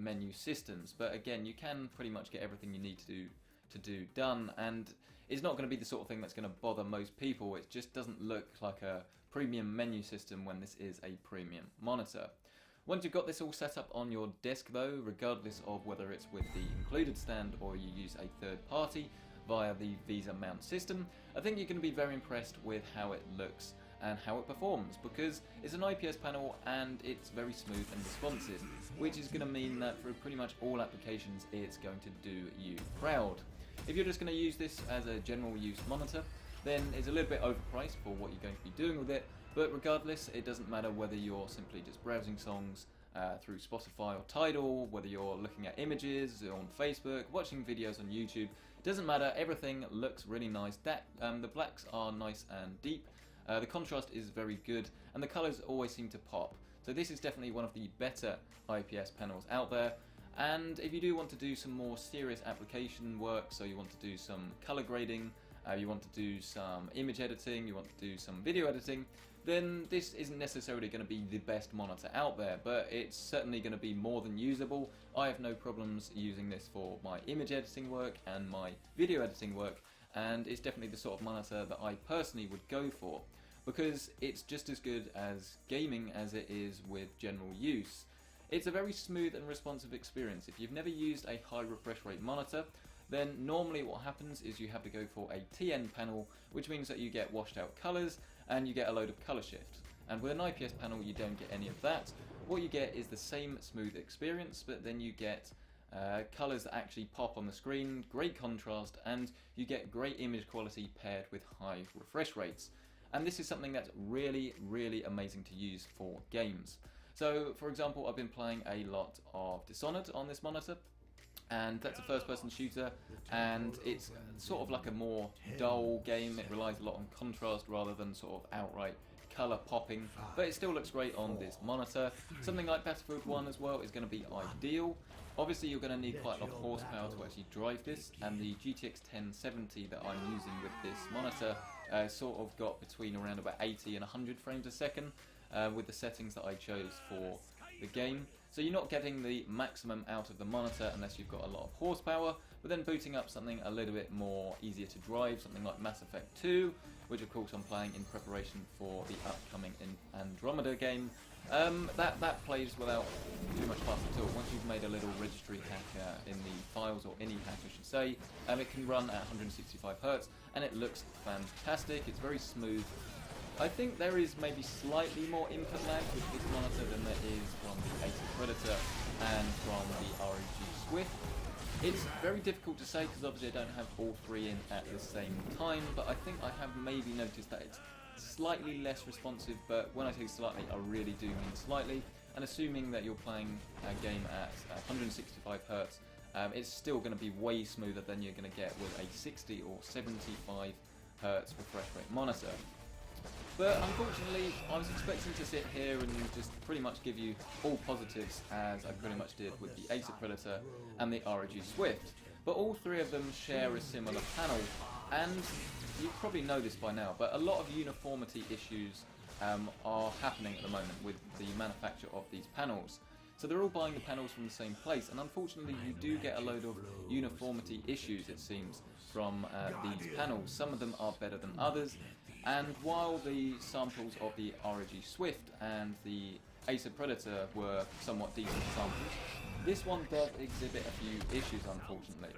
menu systems, but again, you can pretty much get everything you need to do done, and it's not going to be the sort of thing that's going to bother most people. It just doesn't look like a premium menu system when this is a premium monitor. Once you've got this all set up on your desk though, regardless of whether it's with the included stand or you use a third party via the Visa mount system, I think you're going to be very impressed with how it looks and how it performs, because it's an IPS panel and it's very smooth and responsive, which is going to mean that for pretty much all applications it's going to do you proud. If you're just going to use this as a general use monitor, then it's a little bit overpriced for what you're going to be doing with it, but regardless, it doesn't matter whether you're simply just browsing songs through Spotify or Tidal, whether you're looking at images on Facebook, watching videos on YouTube, it doesn't matter, everything looks really nice. The blacks are nice and deep, the contrast is very good, and the colours always seem to pop. So this is definitely one of the better IPS panels out there. And if you do want to do some more serious application work, so you want to do some color grading, you want to do some image editing, you want to do some video editing, then this isn't necessarily going to be the best monitor out there, but it's certainly going to be more than usable. I have no problems using this for my image editing work and my video editing work, and it's definitely the sort of monitor that I personally would go for, because it's just as good as gaming as it is with general use. It's a very smooth and responsive experience. If you've never used a high refresh rate monitor, then normally what happens is you have to go for a TN panel, which means that you get washed out colours and you get a load of colour shift. And with an IPS panel you don't get any of that. What you get is the same smooth experience, but then you get colours that actually pop on the screen, great contrast, and you get great image quality paired with high refresh rates. And this is something that's really, really amazing to use for games. So, for example, I've been playing a lot of Dishonored on this monitor, and that's a first-person shooter, and it's sort of like a more dull game. It relies a lot on contrast rather than sort of outright colour popping, but it still looks great on this monitor. Something like Battlefield 1 as well is going to be ideal. Obviously you're going to need quite a lot of horsepower to actually drive this, and the GTX 1070 that I'm using with this monitor sort of got between around about 80 and 100 frames a second with the settings that I chose for the game. So you're not getting the maximum out of the monitor unless you've got a lot of horsepower, but then booting up something a little bit more easier to drive, something like Mass Effect 2, which of course I'm playing in preparation for the upcoming Andromeda game, that plays without too much fuss at all. Once you've made a little registry hack in the files, or any hack I should say, it can run at 165 Hz and it looks fantastic. It's very smooth. I think there is maybe slightly more input lag with this monitor than there is from the Acer Predator and from the ROG Swift. It's very difficult to say because obviously I don't have all three in at the same time, but I think I have maybe noticed that it's slightly less responsive, but when I say slightly, I really do mean slightly. And assuming that you're playing a game at 165 Hz, it's still going to be way smoother than you're going to get with a 60 or 75 Hz refresh rate monitor. But unfortunately, I was expecting to sit here and just pretty much give you all positives, as I pretty much did with the Acer Predator and the ROG Swift. But all three of them share a similar panel, and you probably know this by now, but a lot of uniformity issues are happening at the moment with the manufacture of these panels. So they're all buying the panels from the same place, and unfortunately you do get a load of uniformity issues, it seems, from these panels. Some of them are better than others, and while the samples of the ROG Swift and the Acer Predator were somewhat decent samples, this one does exhibit a few issues, unfortunately.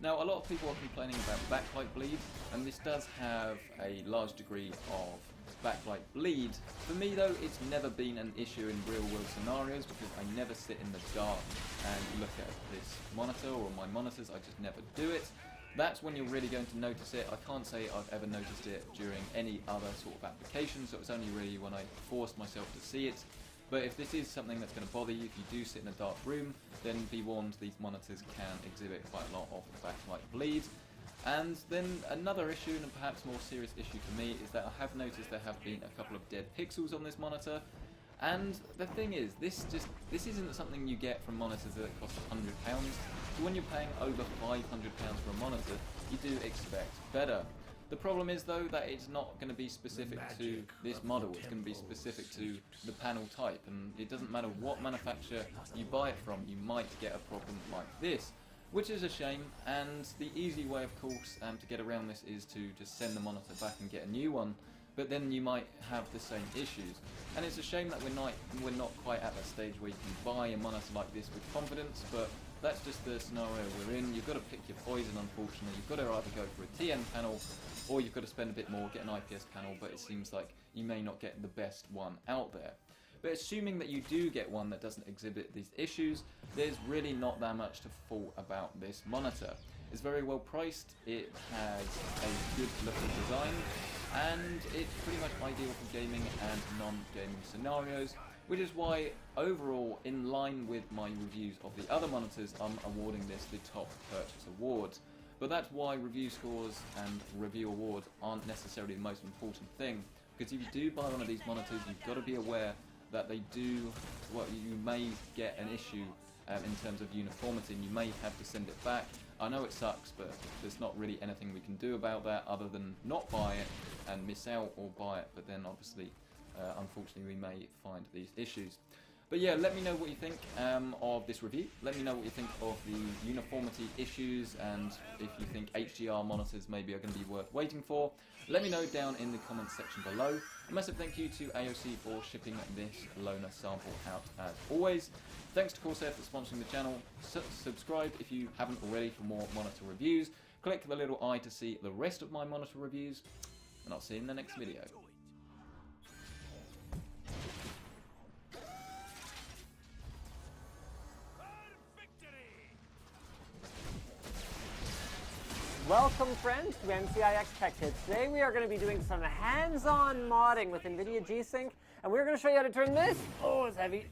Now, a lot of people are complaining about backlight bleed, and this does have a large degree of backlight bleed. For me though, it's never been an issue in real world scenarios because I never sit in the dark and look at this monitor or my monitors, I just never do it. That's when you're really going to notice it. I can't say I've ever noticed it during any other sort of application, so it's only really when I forced myself to see it. But if this is something that's going to bother you, if you do sit in a dark room, then be warned, these monitors can exhibit quite a lot of backlight bleed. And then another issue, and perhaps more serious issue for me, is that I have noticed there have been a couple of dead pixels on this monitor. And the thing is, this isn't something you get from monitors that cost £100. So when you're paying over £500 for a monitor, you do expect better. The problem is though that it's not going to be specific to this model, it's going to be specific to the panel type, and it doesn't matter what manufacturer you buy it from, you might get a problem like this, which is a shame. And the easy way of course to get around this is to just send the monitor back and get a new one, but then you might have the same issues. And it's a shame that we're not quite at that stage where you can buy a monitor like this with confidence, but that's just the scenario we're in. You've got to pick your poison, unfortunately. You've got to either go for a TN panel, or you've got to spend a bit more, get an IPS panel, but it seems like you may not get the best one out there. But assuming that you do get one that doesn't exhibit these issues, there's really not that much to fault about this monitor. It's very well priced, it has a good looking design, and it's pretty much ideal for gaming and non-gaming scenarios, which is why overall, in line with my reviews of the other monitors, I'm awarding this the top purchase award. But that's why review scores and review awards aren't necessarily the most important thing, because if you do buy one of these monitors, you've got to be aware that they do, well, you may get an issue in terms of uniformity, and you may have to send it back. I know it sucks, but there's not really anything we can do about that other than not buy it and miss out, or buy it, but then obviously unfortunately we may find these issues. But yeah, let me know what you think of this review. Let me know what you think of the uniformity issues, and if you think HDR monitors maybe are going to be worth waiting for. Let me know down in the comments section below. A massive thank you to AOC for shipping this loaner sample out as always. Thanks to Corsair for sponsoring the channel. Subscribe if you haven't already for more monitor reviews. Click the little eye to see the rest of my monitor reviews, and I'll see you in the next video. Welcome friends to MCIX Tech Tips. Today we are going to be doing some hands-on modding with NVIDIA G-Sync, and we're going to show you how to turn this, oh it's heavy,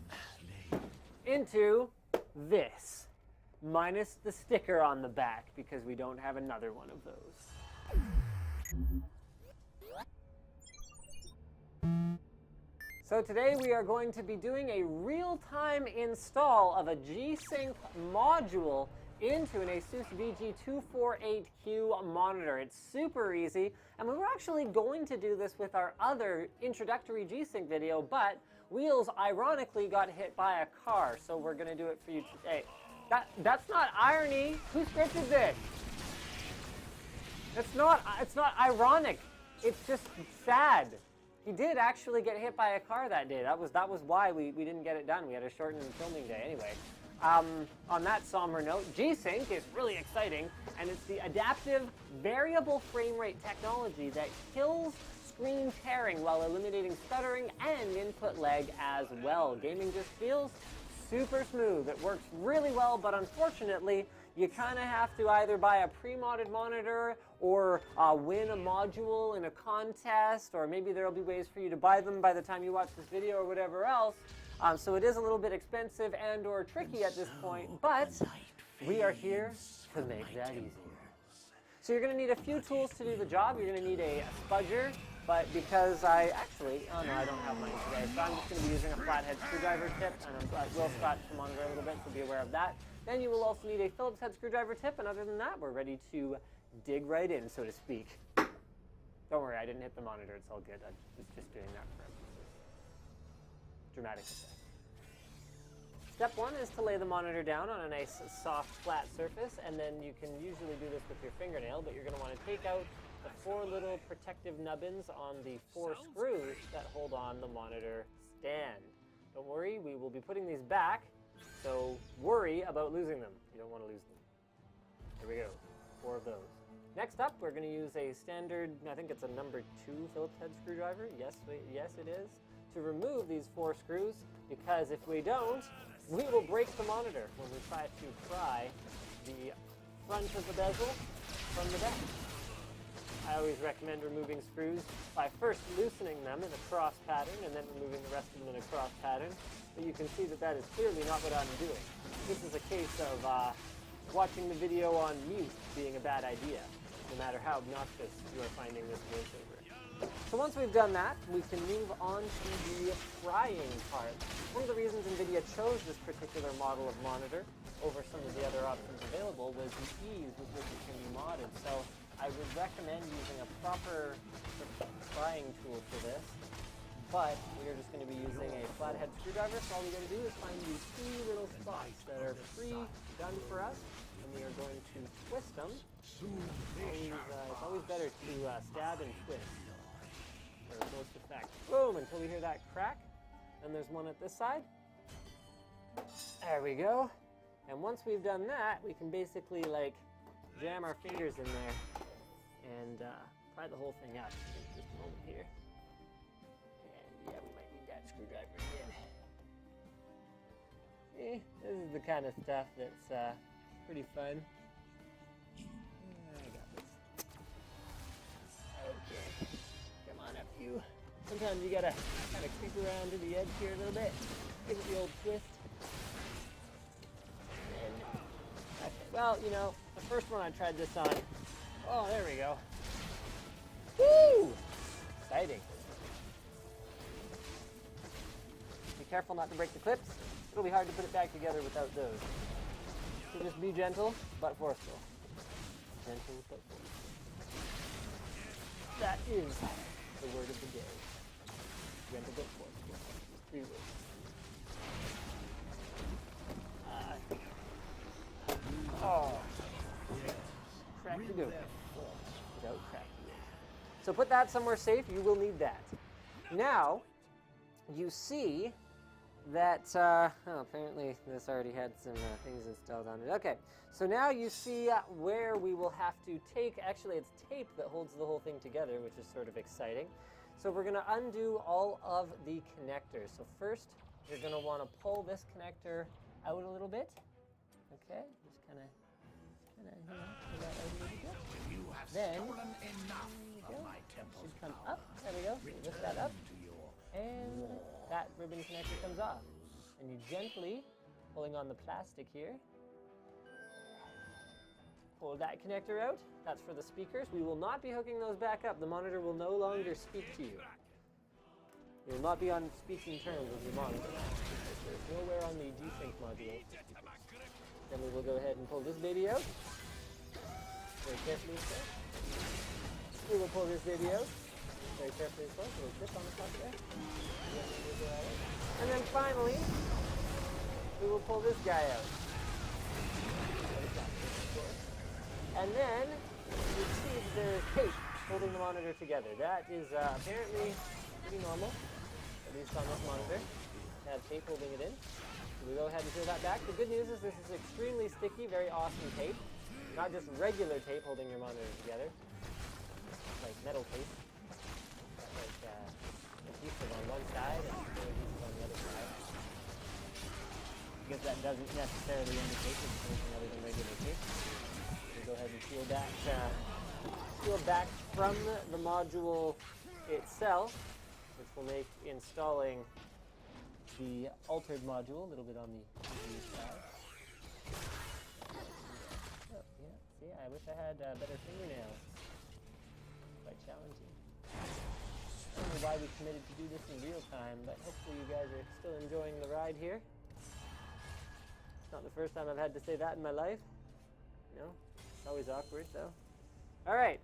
into this, minus the sticker on the back, because we don't have another one of those. So today we are going to be doing a real-time install of a G-Sync module into an Asus VG248Q monitor. It's super easy, and we were actually going to do this with our other introductory G-Sync video, but Wheels ironically got hit by a car, so we're going to do it for you today. That's not irony. Who scripted this? It's not ironic. It's just sad. He did actually get hit by a car that day. That was why we didn't get it done. We had a shortened filming day anyway. On that somber note, G-Sync is really exciting, and it's the adaptive variable frame rate technology that kills screen tearing while eliminating stuttering and input lag as well. Gaming just feels super smooth. It works really well, but unfortunately, you kind of have to either buy a pre-modded monitor or win a module in a contest, or maybe there'll be ways for you to buy them by the time you watch this video or whatever else. So it is a little bit expensive and or tricky at this point, but we are here to make that easier. So you're going to need a few tools to do the job. You're going to need a spudger, but because oh no, I don't have mine today, so I'm just going to be using a flathead screwdriver tip, and I will scratch the monitor a little bit, so be aware of that. Then you will also need a Phillips head screwdriver tip, and other than that, we're ready to dig right in, so to speak. Don't worry, I didn't hit the monitor, it's all good. I was just doing that for dramatic effect. Step one is to lay the monitor down on a nice, soft, flat surface, and then you can usually do this with your fingernail, but you're going to want to take out the 4 little protective nubbins on the 4 screws that hold on the monitor stand. Don't worry, we will be putting these back, so worry about losing them. You don't want to lose them. Here we go, 4 of those. Next up, we're going to use a standard, I think it's a number 2 Phillips head screwdriver. Yes, it is. To remove these 4 screws, because if we don't, we will break the monitor when we try to pry the front of the bezel from the back. I always recommend removing screws by first loosening them in a cross pattern and then removing the rest of them in a cross pattern. But you can see that that is clearly not what I'm doing. This is a case of watching the video on mute being a bad idea, no matter how obnoxious you are finding this voiceover. So once we've done that, we can move on to the prying part. One of the reasons NVIDIA chose this particular model of monitor over some of the other options available was the ease with which it can be modded. So I would recommend using a proper prying tool for this, but we are just going to be using a flathead screwdriver, so all we got to do is find these two little spots that are pre-done for us, and we are going to twist them. It's always better to stab and twist for most effect. Boom, until we hear that crack. And there's one at this side. There we go. And once we've done that, we can basically like jam our fingers in there and pry the whole thing out. Just a moment here. And yeah, we might need that screwdriver again. This is the kind of stuff that's pretty fun. I got this. Okay. Come on up, you. Sometimes you gotta kind of creep around to the edge here a little bit. Give it the old twist. And then, okay. Well, you know, the first one I tried this on. Oh, there we go. Woo! Exciting. Be careful not to break the clips. It'll be hard to put it back together without those. So just be gentle, but forceful. Gentle, but forceful. That is the word of the day. Gentle, but forceful. 3 words. Crack the goat. Without cracking it. So put that somewhere safe. You will need that. Now, you see that, apparently this already had some things installed on it. Okay, so now you see where we will have to take, actually it's tape that holds the whole thing together, which is sort of exciting. So we're gonna undo all of the connectors. So first, you're gonna wanna pull this connector out a little bit. Okay, just kinda, pull that out a little bit. Then, there we go. That should come up, there we go. You lift that up, and that ribbon connector comes off. And you gently, pulling on the plastic here, pull that connector out. That's for the speakers. We will not be hooking those back up. The monitor will no longer speak to you. You will not be on speaking terms with your monitor. There's nowhere on the G-Sync module. Then we will go ahead and pull this baby out. Very carefully as well. We will pull this baby out. Very carefully as well. A little grip on the top there. And then finally, we will pull this guy out. And then you see that there is tape holding the monitor together. That is apparently pretty normal, at least on this monitor, to have tape holding it in. So we go ahead and peel that back. The good news is this is extremely sticky, very awesome tape. Not just regular tape holding your monitor together, like metal tape. Like adhesive on one side and adhesive on the other side. Because that doesn't necessarily indicate it's anything other than regular tape. Go ahead and peel back from the module itself, which will make installing the altered module a little bit on the easier side. Oh, yeah, see, I wish I had better fingernails. Quite challenging. I don't know why we committed to do this in real time, but hopefully you guys are still enjoying the ride here. It's not the first time I've had to say that in my life. You know? Always awkward though. All right,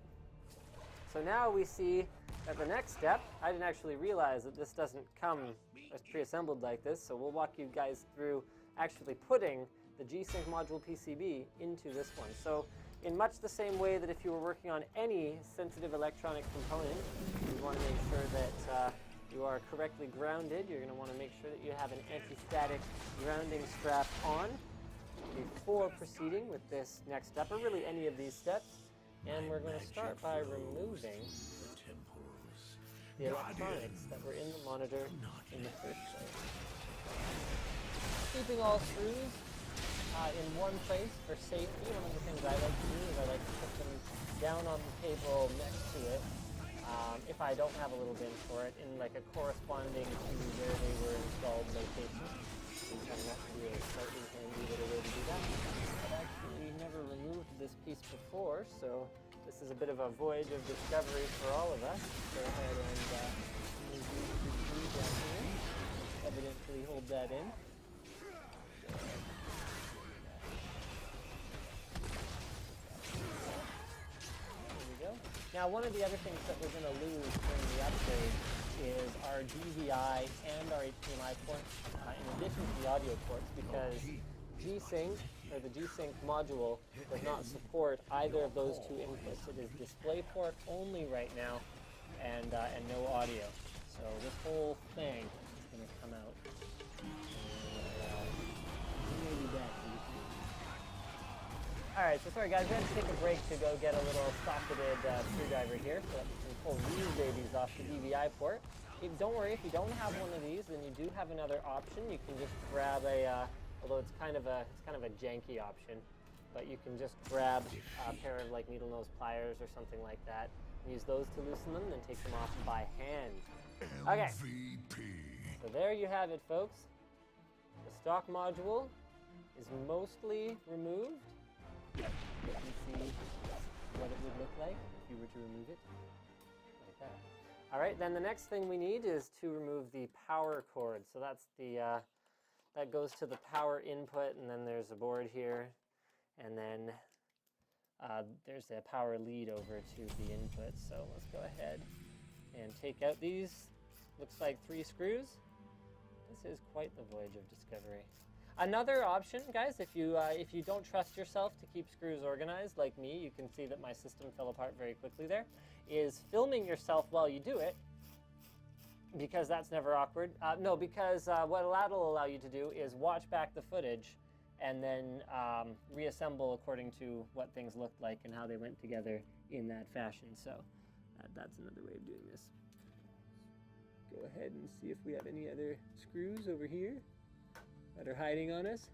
so now we see that the next step, I didn't actually realize that this doesn't come as pre-assembled like this, so we'll walk you guys through actually putting the G-Sync module PCB into this one. So in much the same way that if you were working on any sensitive electronic component, you want to make sure that you are correctly grounded. You're going to want to make sure that you have an anti-static grounding strap on before proceeding with this next step, or really any of these steps. And we're going to start by removing the electronics that were in the monitor in the first place. Keeping all screws in one place for safety. One of the things I like to do is I like to put them down on the table next to it, if I don't have a little bin for it, in like a corresponding to where they were installed location. That would be a slightly handy little way to do that. I've actually never removed this piece before, so this is a bit of a voyage of discovery for all of us. Go ahead and move these two down here. Evidently hold that in. There we Now, one of the other things that we're going to lose during the upgrade is our DVI and our HDMI ports, in addition to the audio ports, because G-Sync, or the G-Sync module, does not support either of those two inputs. It is DisplayPort only right now, and no audio. So this whole thing is going to come out. Alright, so sorry guys, we had to take a break to go get a little socketed screwdriver here so that we can pull these babies off the DVI port. Don't worry, if you don't have one of these, then you do have another option. You can just grab a, although it's kind of a janky option, but you can just grab a pair of like needle nose pliers or something like that, and use those to loosen them, then take them off by hand. Okay, so there you have it, folks. The stock module is mostly removed. You can see what it would look like if you were to remove it, like that. All right, then the next thing we need is to remove the power cord. So that's the, that goes to the power input, and then there's a board here, and then there's a power lead over to the input. So let's go ahead and take out these, looks like 3 screws. This is quite the voyage of discovery. Another option, guys, if you don't trust yourself to keep screws organized, like me, you can see that my system fell apart very quickly there, is filming yourself while you do it, because that's never awkward. No, because what that'll allow you to do is watch back the footage and then reassemble according to what things looked like and how they went together in that fashion. So that's another way of doing this. Go ahead and see if we have any other screws over here that are hiding on us.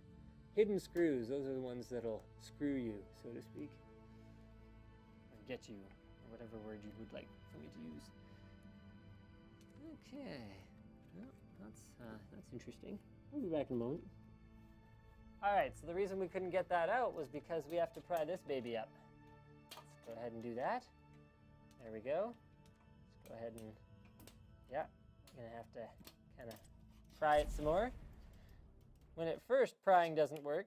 Hidden screws, those are the ones that'll screw you, so to speak. Or get you, or whatever word you would like for me to use. Okay, well, that's interesting. We'll be back in a moment. Alright, so the reason we couldn't get that out was because we have to pry this baby up. Let's go ahead and do that. There we go. Let's go ahead and, yeah, I'm gonna have to kind of pry it some more. When at first prying doesn't work,